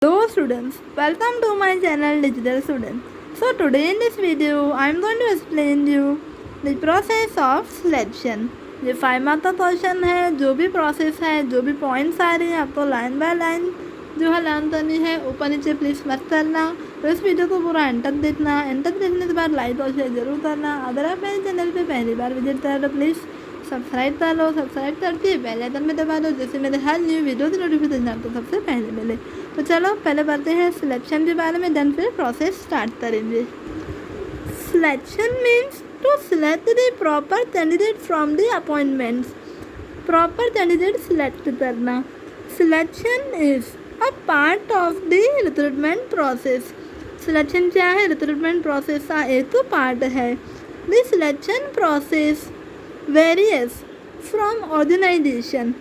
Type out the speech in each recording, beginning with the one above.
Hello students, welcome to my channel Digital Student. So today in this video I am going to explain you the process of selection. ये 5 mark का question है, जो भी process है, जो भी points आ रहे हैं आपको लाइन बाय लाइन जो है लर्न करनी है। ऊपर नीचे प्लीज़ मत करना। तो इस वीडियो को पूरा एंड तक देखना। एंड तक देखने के बाद लाइक और शेयर जरूर करना। अगर आप मेरे चैनल पे पहली बार विजिट कर रहे हो तो प्लीज़ सब्सक्राइब कर लो। सब्सक्राइब करके बेल आइकन में दबा दो, जिससे मेरे हर न्यू वीडियो की नोटिफिकेशन आपको सबसे पहले मिले। तो चलो पहले बढ़ते हैं सिलेक्शन के बारे में, देन फिर प्रोसेस स्टार्ट करेंगे। Selection means to select the proper candidate from the appointments. Proper candidate select करना। Selection is a part of the recruitment process. Selection क्या है? रिक्रूटमेंट प्रोसेस का एक तो पार्ट है। The selection process varies from organisation.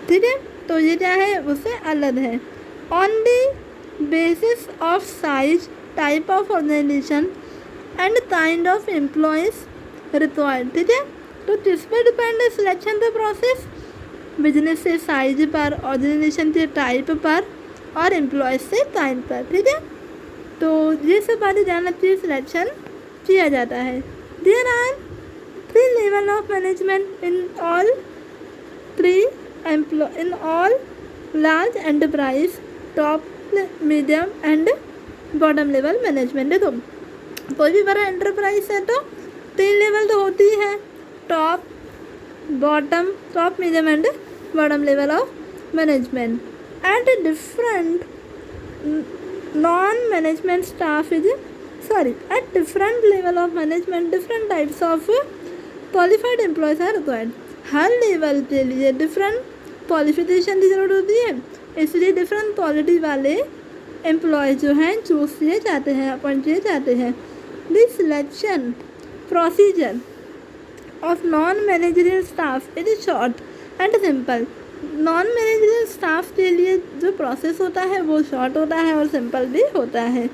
ठीक है, तो ये क्या है? उससे अलग है। On the basis of size, type of organisation and kind of employees required. ठीक है, तो किस पर डिपेंड है सिलेक्शन का प्रोसेस? बिजनेस से साइज पर, ऑर्गेनाइजेशन के टाइप पर और एम्प्लॉयज से काइंड पर। ठीक है, तो ये सब बातें ध्यान रखिए सिलेक्शन किया जाता है। There are 3 level of management in all large enterprise, top, medium and bottom level management. देखो कोई भी बड़ा एंटरप्राइज है तो 3 लेवल तो होती है, top, bottom, top, medium and bottom level of management. At different non management staff is at different level of management different types of qualified employees are required। Her level के लिए different qualification की ज़रूरत होती है, इसलिए different quality वाले employ जो हैं चूज किए जाते हैं, अपॉइंट किए जाते हैं। This selection procedure of non managerial staff is short and simple. Non managerial staff के लिए जो प्रोसेस होता है वो शॉर्ट होता है और सिंपल भी होता है।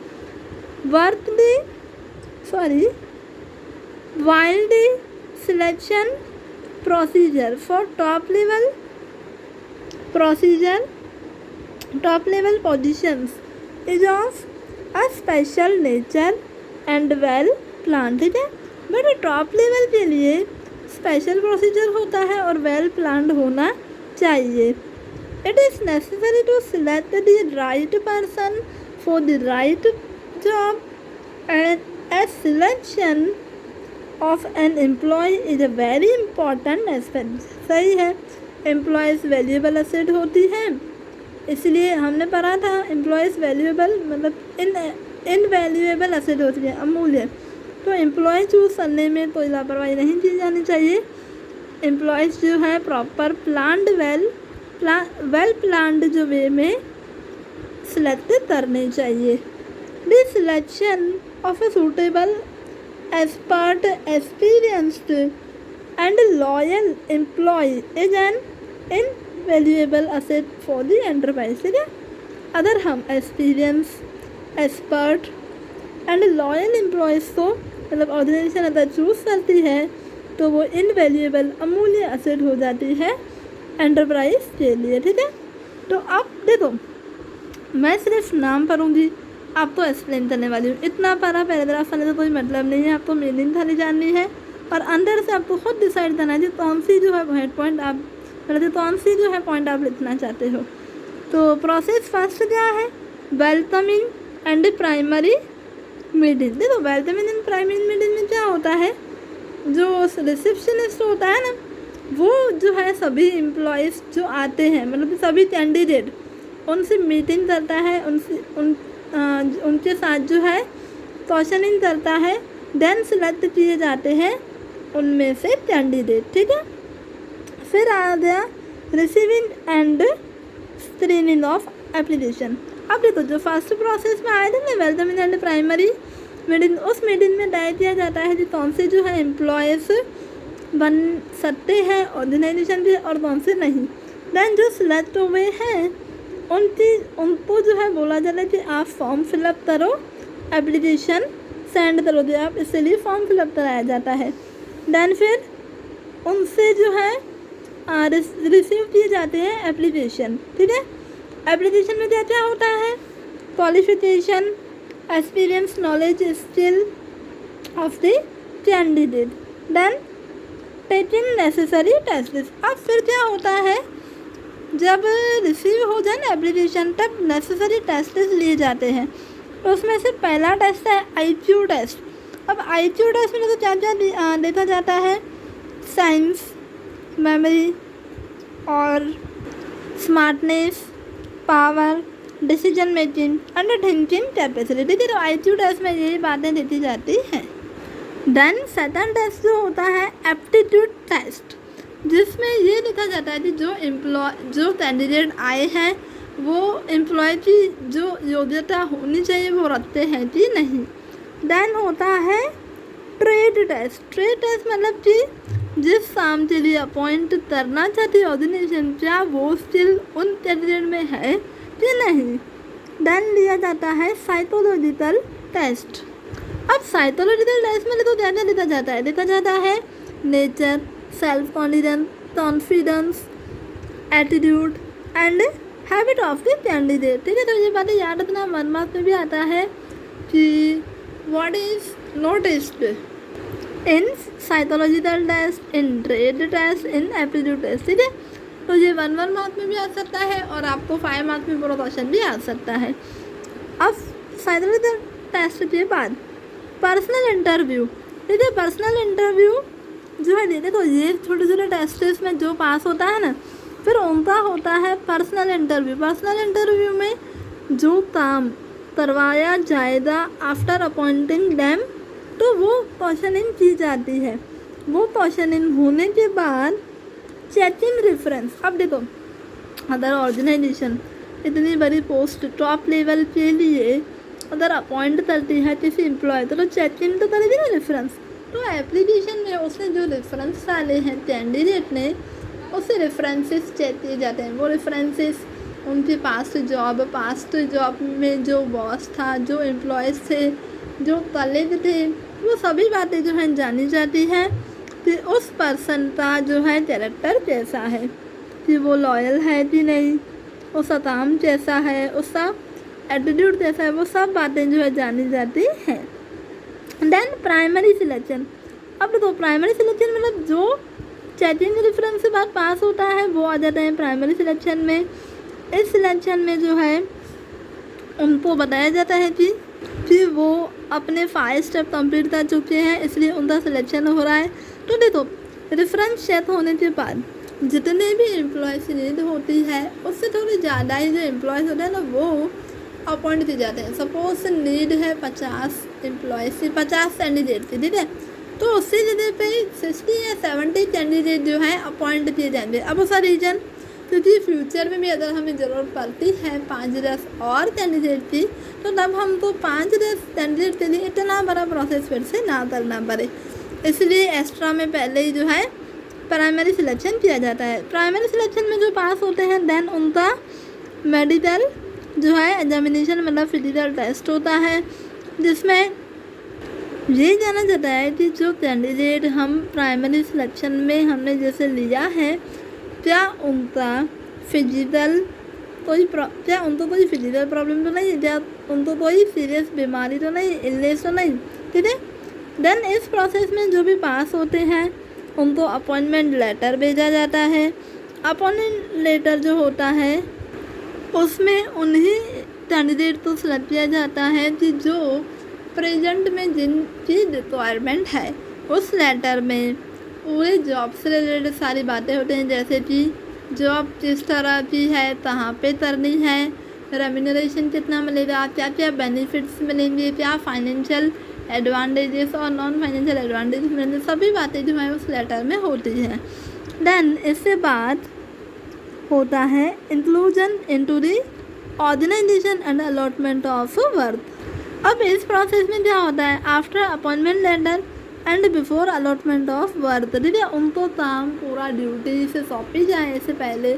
while the selection procedure for top level positions is of a special nature and well planned। ठीक है, बट टॉप लेवल के लिए स्पेशल प्रोसीजर होता है और वेल प्लान्ड होना चाहिए। It is necessary to select the right person for the right job, and a selection of an employee is a very important aspect। सही है, एम्प्लॉयज़ वैल्यूएबल एसेट होती है, इसलिए हमने पढ़ा था एम्प्लॉयज़ वैल्यूएबल मतलब इनवैल्यूएबल एसेट होती है, अमूल्य। तो एम्प्लॉय चूज़ करने में कोई लापरवाही नहीं की जानी चाहिए। एम्प्लॉयज़ जो है प्रॉपर प्लान्ड वेल प्लान्ड जो वे में सिलेक्ट करने चाहिए। The selection of a suitable, expert, experienced and loyal employee is an invaluable asset for the enterprise। ठीक है, अगर हम experience, expert and loyal employees को मतलब ऑर्गेनाइजेशन अगर चूज़ करती है तो वो इनवैल्यूएबल अमूल्य असेट हो जाती है एंटरप्राइज के लिए। ठीक है, तो अब देखो मैं सिर्फ नाम पढ़ूँगी, आपको एक्सप्लेन करने वाली हूँ। इतना पारा पैराग्राफ करने का कोई मतलब नहीं है, आपको मीनिंग खाली जाननी है और अंदर से आपको खुद डिसाइड करना है कि कौन सी जो है हेड पॉइंट आप मतलब कौन सी जो है पॉइंट आप लिखना चाहते हो। तो प्रोसेस फर्स्ट क्या है? Welcoming and primary meeting. देखो वेलकमिंग एंड प्राइमरी मीटिंग में क्या होता है, जो रिसेप्शनिस्ट होता है ना वो जो है सभी एम्प्लॉयज़ जो आते हैं मतलब सभी कैंडिडेट उनसे मीटिंग करता है, उनके साथ जो है क्वेश्चनिंग करता है, देन सिलेक्ट किए जाते हैं उनमें से कैंडिडेट। ठीक है, फिर आ गया receiving end screening of application. अब देखो जो फर्स्ट प्रोसेस में आए थे ना वेलकमिंग एंड प्राइमरी मीटिंग, उस मीटिंग में तय किया जाता है कि कौन से जो है एम्प्लॉयज़ बन सकते हैं ऑर्गेनाइजेशन के और कौन से नहीं। देन जो सिलेक्ट हुए हैं उनको जो है बोला जाता है कि आप फॉर्म फिलअप करो, एप्लीकेशन सेंड करो, जो आप इसलिए फॉर्म फिलअप कराया जाता है। देन फिर उनसे जो है रिसीव किए जाते हैं एप्लीकेशन। ठीक है, एप्लीकेशन में क्या क्या होता है? Qualification, experience, knowledge, skill of the candidate, then taking necessary test. अब फिर क्या होता है, जब रिसीव हो जाए ना एप्लीकेशन तब नेसेसरी टेस्ट लिए जाते हैं। तो उसमें से पहला टेस्ट है IQ टेस्ट। अब IQ टेस्ट में तो क्या क्या देखा जाता है? साइंस, मेमोरी और smartness, power, decision making and thinking capacity. तो IQ टेस्ट में यही बातें देखी जाती हैं। देन सेकंड टेस्ट जो होता है एप्टीट्यूड टेस्ट, जिसमें ये देखा जाता है कि जो कैंडिडेट आए हैं वो एम्प्लॉय की जो योग्यता होनी चाहिए वो रखते हैं कि नहीं। देन होता है ट्रेड टेस्ट। ट्रेड टेस्ट मतलब कि जिस काम के लिए अपॉइंट करना चाहती ऑर्गेनाइजेशन, क्या वो स्किल उन कैंडिडेट में है कि नहीं। देन लिया जाता है साइकोलॉजिकल टेस्ट। अब साइकोलॉजिकल टेस्ट में तो क्या क्या देखा जाता है? देखा जाता है nature, self confidence, attitude and habit of the candidate. ठीक है, तो ये बातें याद रखना। 1 मार्क्स में भी आता है कि what is noticed in psychological test, in trade test, in aptitude test. ठीक है, तो ये 1 मार्क्स में भी आ सकता है और आपको 5 मार्क्स में पूरा क्वेश्चन भी आ सकता है। अब साइकोलॉजिकल टेस्ट के बाद पर्सनल इंटरव्यू। ठीक है, पर्सनल इंटरव्यू जो है देखो ये छोटे छोटे टेस्ट में जो पास होता है ना, फिर उनका होता है पर्सनल इंटरव्यू। पर्सनल इंटरव्यू में जो काम करवाया जाएगा आफ्टर अपॉइंटिंग देम, तो वो क्वेश्चनिंग की जाती है। वो क्वेश्चनिंग होने के बाद चेकिंग रेफरेंस। अब देखो अदर ऑर्गेनाइजेशन इतनी बड़ी पोस्ट टॉप लेवल के लिए अगर अपॉइंट करती है किसी एम्प्लॉय तो चेकिंग तो करेगी ना रेफरेंस। तो एप्लीकेशन में उसने जो रेफरेंस डाले हैं कैंडिडेट ने, उससे रेफरेंसेस चेक किए जाते हैं। वो रेफरेंसेस उनके पास्ट जॉब में जो बॉस था, जो एम्प्लॉयज़ थे, जो कलीग थे, वो सभी बातें जो हैं जानी जाती हैं कि उस पर्सन का जो है कैरेक्टर कैसा है, कि वो लॉयल है कि नहीं, उसका काम कैसा है, उसका एटीट्यूड कैसा है, वो सब बातें जो है जानी जाती हैं। Then primary selection. अब देखो प्राइमरी सिलेक्शन मतलब जो चेकिंग रेफरेंस से बाद पास होता है वो आ जाता है प्राइमरी सिलेक्शन में। इस सिलेक्शन में जो है उनको बताया जाता है कि वो अपने 5 स्टेप कंप्लीट कर चुके हैं, इसलिए उनका सिलेक्शन हो रहा है। तो देखो रेफरेंस चेक होने के बाद जितने भी एम्प्लॉयज़ नीड होती है उससे थोड़ी ज़्यादा ही जो एम्प्लॉयज़ होते हैं ना वो अपॉइंट किए जाते हैं। सपोज नीड है 50 एम्प्लॉयज़, 50 कैंडिडेट की, ठीक है, तो उससे जगह पे 60 या 70 कैंडिडेट जो है अपॉइंट किए जाएंगे। अब उसका रीज़न क्योंकि फ्यूचर में भी अगर हमें ज़रूरत पड़ती है 5-10 और कैंडिडेट की, तो तब हमको 5-10 कैंडिडेट के लिए इतना बड़ा प्रोसेस फिर से ना करना पड़े, इसलिए एक्स्ट्रा में पहले ही जो है प्राइमरी सिलेक्शन किया जाता है। प्राइमरी सिलेक्शन में जो पास होते हैं देन उनका मेडिकल जो है एग्जामिनेशन मतलब फिजिकल टेस्ट होता है, जिसमें ये जाना जाता है कि जो कैंडिडेट हम प्राइमरी सिलेक्शन में हमने जैसे लिया है क्या उनका फिजिकल कोई फिजिकल प्रॉब्लम तो नहीं है, क्या उनको कोई सीरियस बीमारी तो नहीं, इलनेस तो नहीं, ठीक है। देन इस प्रोसेस में जो भी पास होते हैं उनको अपॉइंटमेंट लेटर भेजा जाता है। अपॉइंटमेंट लेटर जो होता है उसमें उन्हीं कैंडिडेट को सेलेक्ट किया जाता है कि जो प्रेजेंट में जिनकी रिक्वायरमेंट है। उस लेटर में पूरे जॉब से रिलेटेड सारी बातें होती हैं, जैसे कि जॉब किस तरह की है, कहाँ पे करनी है, रेम्यूनरेशन कितना मिलेगा, क्या क्या बेनिफिट्स मिलेंगे, क्या फाइनेंशियल एडवांटेजेस और नॉन फाइनेंशियल एडवांटेजेस मिलेंगे, सभी बातें जो है उस लेटर में होती हैं। देन इससे बाद होता है inclusion into the organisation and allotment of work. अब इस प्रोसेस में क्या होता है, after appointment letter and before allotment of work, ठीक है, उनको काम पूरा ड्यूटी से सौंपी जाए इससे पहले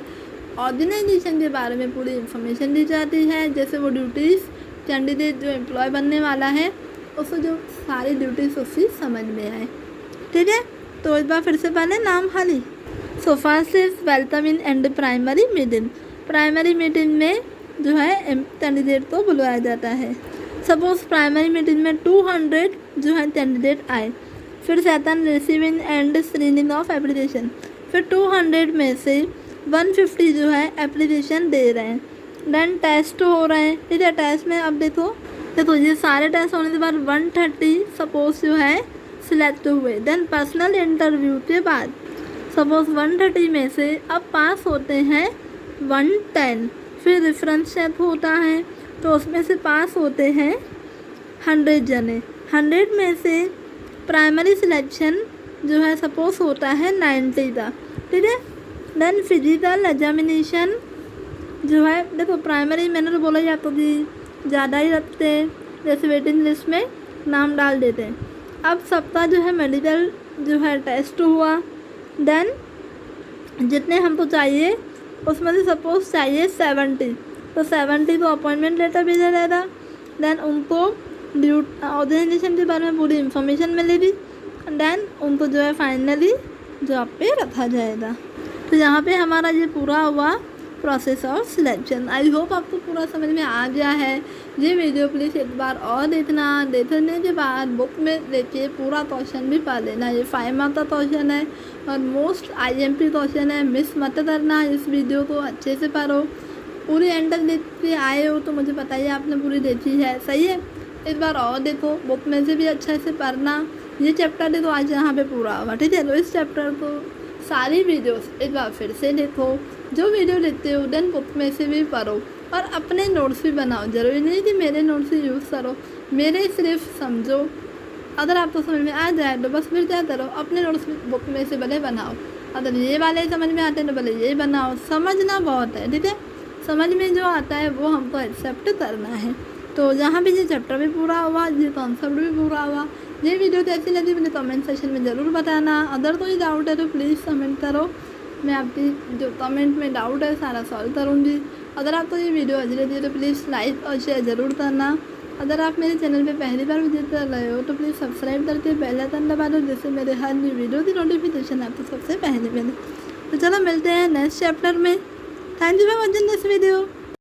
ऑर्गेनाइजेशन के बारे में पूरी इंफॉर्मेशन दी जाती है, जैसे वो ड्यूटीज़ कैंडिडेट जो एम्प्लॉय बनने वाला है उसको जो सारी ड्यूटीज़ उसकी समझ में आए, ठीक है। तो इस बार फिर से पहले नाम खाली। So first is welcome in and primary meeting. Primary meeting में जो है कैंडिडेट को बुलवाया जाता है। सपोज प्राइमरी मीटिंग में 200 जो है कैंडिडेट आए, फिर second receiving end screening of application, फिर 200 में से 150 जो है एप्लीकेशन दे रहे हैं, देन टेस्ट हो रहे हैं। ठीक है, टेस्ट में अब देखो ये सारे टेस्ट होने के बाद 130 सपोज जो है सिलेक्ट हुए, देन पर्सनल इंटरव्यू के बाद सपोज 130 में से अब पास होते हैं 110, फिर रेफरेंस चेक होता है तो उसमें से पास होते हैं 100 जने, 100 में से प्राइमरी सिलेक्शन जो है सपोज होता है 90 का। ठीक है, देन फिजिकल एग्जामिनेशन जो है देखो प्राइमरी मैंने तो बोला जाता कि ज़्यादा ही रखते हैं, जैसे वेटिंग लिस्ट में नाम डाल देते हैं। अब सबका जो है मेडिकल जो है टेस्ट हुआ, देन जितने हमको चाहिए उसमें से सपोज चाहिए 70, तो 70 को अपॉइंटमेंट लेटर भेजा जाएगा, देन उनको ऑर्गेनाइजेशन के बारे में पूरी इंफॉर्मेशन मिलेगी, देन उनको जो है फाइनली जॉब पे रखा जाएगा। तो यहाँ पे हमारा ये पूरा हुआ process of selection. I hope आपको पूरा समझ में आ गया है। ये वीडियो प्लीज़ एक बार और देखना, देखने के बाद बुक में देखिए पूरा क्वेश्चन भी पढ़ लेना। ये 5 मार्क का क्वेश्चन है और मोस्ट IMP क्वेश्चन है, मिस मत करना। इस वीडियो को अच्छे से पढ़ो, पूरी एंड तक देख के आए हो तो मुझे बताइए आपने पूरी देखी है, सही है। एक बार और देखो, बुक में से भी अच्छे से पढ़ना। ये चैप्टर देखो आज यहाँ पे पूरा हुआ, ठीक है। तो इस चैप्टर को सारी वीडियोस एक बार फिर से देखो, जो वीडियो देखते हो देन बुक में से भी पढ़ो और अपने नोट्स भी बनाओ। ज़रूरी नहीं कि मेरे नोट्स ही यूज़ करो, मेरे सिर्फ समझो। अगर आपको समझ में आ जाए तो बस फिर क्या करो, अपने नोट्स बुक में से भले बनाओ। अगर ये वाले समझ में आते हैं तो भले ये बनाओ। समझना बहुत है, ठीक है। समझ में जो आता है वो हमको एक्सेप्ट करना है। तो यहाँ भी ये चैप्टर भी पूरा हुआ, ये कॉन्सेप्ट भी पूरा हुआ। ये वीडियो कैसी लगी मुझे कमेंट सेक्शन में ज़रूर बताना। अगर कोई डाउट है तो प्लीज़ कमेंट करो, मैं आपकी जो कमेंट में डाउट है सारा सॉल्व करूँगी। अगर आपको ये वीडियो अच्छी लगी है तो प्लीज़ लाइक और शेयर ज़रूर करना। अगर आप मेरे चैनल पे पहली बार विजिट कर रहे हो तो प्लीज़ सब्सक्राइब करके बेल आइकन दबा दो, जिससे मेरे हर न्यू वीडियो की नोटिफिकेशन आपको सबसे पहले मिले। तो चलो मिलते हैं नेक्स्ट चैप्टर में। Thank you for watching this video.